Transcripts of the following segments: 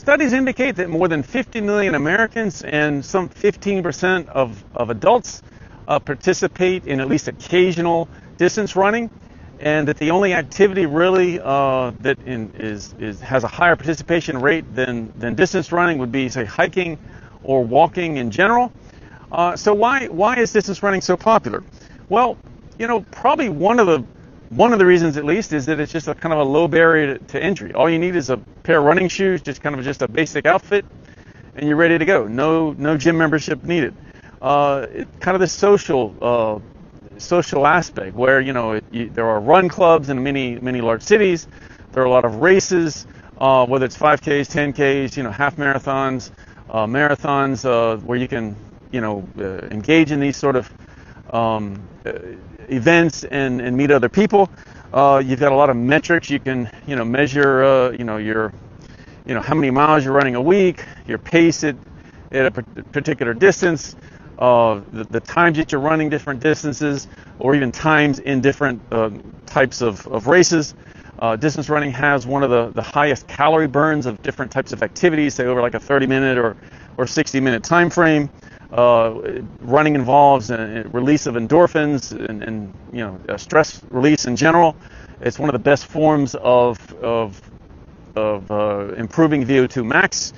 Studies indicate that more than 50 million Americans and some 15% of adults participate in at least occasional distance running, and that the only activity really that has a higher participation rate than distance running would be, say, hiking or walking in general. So why is distance running so popular? Well, probably one of the reasons, at least, is that it's just a kind of a low barrier to entry. All you need is a pair of running shoes, just a basic outfit, and you're ready to go. No gym membership needed. Kind of the social aspect, where there are run clubs in many large cities. There are a lot of races, whether it's 5Ks, 10Ks, half marathons, marathons, where you can engage in these sort of events and meet other people. You've got a lot of metrics. You can measure your how many miles you're running a week, your pace at a particular distance, the times that you're running different distances, or even times in different types of races. Distance running has one of the highest calorie burns of different types of activities, say over like a 30-minute or 60-minute time frame. Running involves a release of endorphins and stress release in general. It's one of the best forms of improving VO2 max.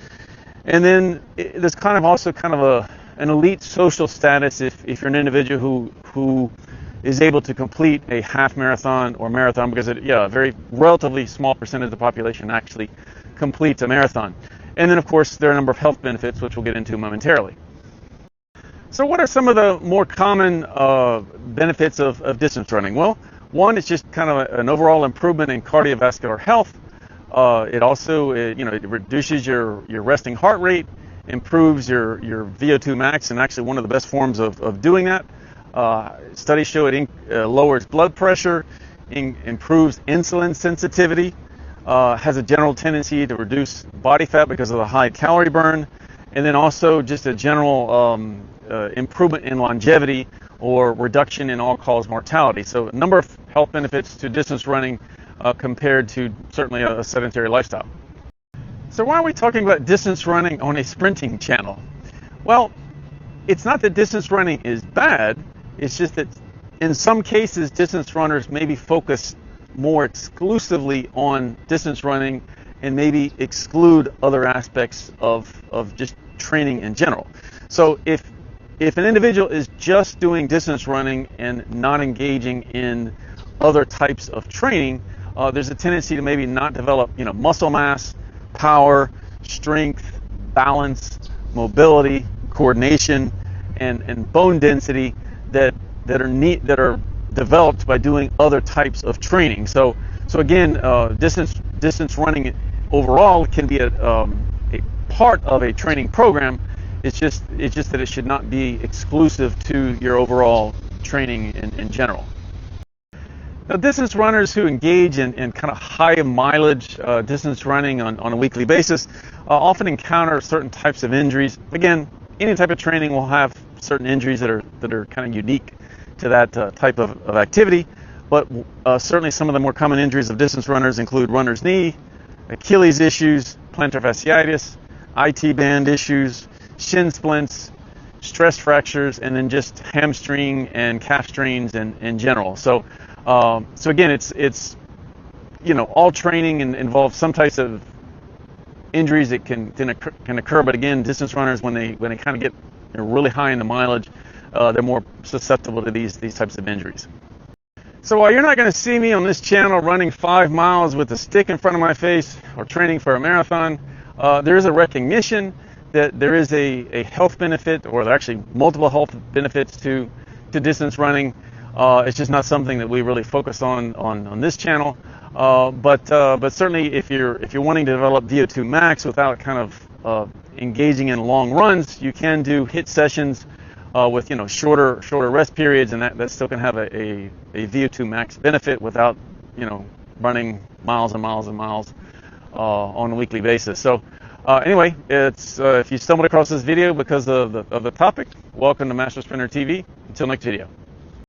And then there's also an elite social status if you're an individual who is able to complete a half marathon or marathon, because a very relatively small percentage of the population actually completes a marathon. And then, of course, there are a number of health benefits, which we'll get into momentarily. So what are some of the more common benefits of distance running? Well, one is just kind of an overall improvement in cardiovascular health. It also it reduces your resting heart rate, improves your VO2 max, and actually one of the best forms of doing that. Studies show it lowers blood pressure, improves insulin sensitivity, has a general tendency to reduce body fat because of the high calorie burn, and then also just a general improvement in longevity or reduction in all-cause mortality. So a number of health benefits to distance running compared to certainly a sedentary lifestyle. So why are we talking about distance running on a sprinting channel? Well, it's not that distance running is bad, it's just that in some cases distance runners maybe focus more exclusively on distance running and maybe exclude other aspects of just training in general. So if an individual is just doing distance running and not engaging in other types of training, there's a tendency to maybe not develop muscle mass, power, strength, balance, mobility, coordination, and bone density that are developed by doing other types of training. So again, distance running overall can be a part of a training program. It's just that it should not be exclusive to your overall training in general. Now, distance runners who engage in kind of high mileage distance running on a weekly basis often encounter certain types of injuries. Again, any type of training will have certain injuries that are kind of unique to that type of activity, but certainly some of the more common injuries of distance runners include runner's knee, Achilles issues, plantar fasciitis, IT band issues, shin splints, stress fractures, and then just hamstring and calf strains in general. So again, it's all training involves some types of injuries that can occur. But again, distance runners, when they kind of get really high in the mileage, they're more susceptible to these types of injuries. So while you're not going to see me on this channel running 5 miles with a stick in front of my face or training for a marathon, there is a recognition that there is a health benefit, or there are actually multiple health benefits to distance running. It's just not something that we really focus on this channel. But certainly, if you're wanting to develop VO2 max without kind of engaging in long runs, you can do HIIT sessions with shorter rest periods, and that still can have a VO2 max benefit without running miles and miles and miles on a weekly basis. So anyway, it's if you stumbled across this video because of the topic, welcome to Master Sprinter TV. Until next video.